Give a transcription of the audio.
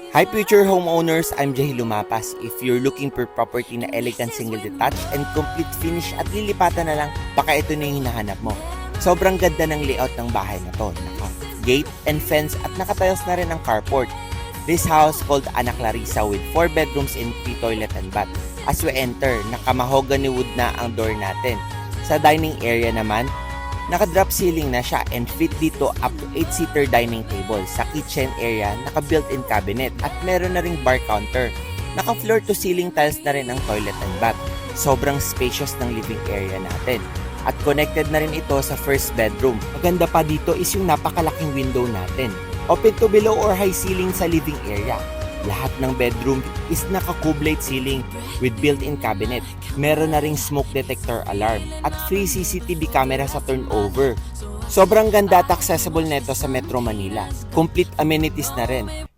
Hi future homeowners, I'm Jahi Lumapas. If you're looking for property na elegant single detached and complete finish at lilipatan na lang, baka ito na yung hinahanap mo. Sobrang ganda ng layout ng bahay na to. Naka-gate and fence at nakatayos na rin ang carport. This house called Ana Clarisa with 4 bedrooms and 3 toilet and bath. As we enter, naka-mahogany wood na ang door natin. Sa dining area naman, naka-drop ceiling na siya and fit dito up to 8-seater dining table. Sa kitchen area, naka-built-in cabinet at meron na ring bar counter. Naka-floor to ceiling tiles na rin ang toilet and bath. Sobrang spacious ng living area natin. At connected na rin ito sa first bedroom. Maganda pa dito is yung napakalaking window natin. Open to below or high ceiling sa living area. Lahat ng bedroom is naka-cublate ceiling with built-in cabinet. Meron na ring smoke detector alarm at free CCTV camera sa turnover. Sobrang ganda at accessible nito sa Metro Manila. Complete amenities na rin.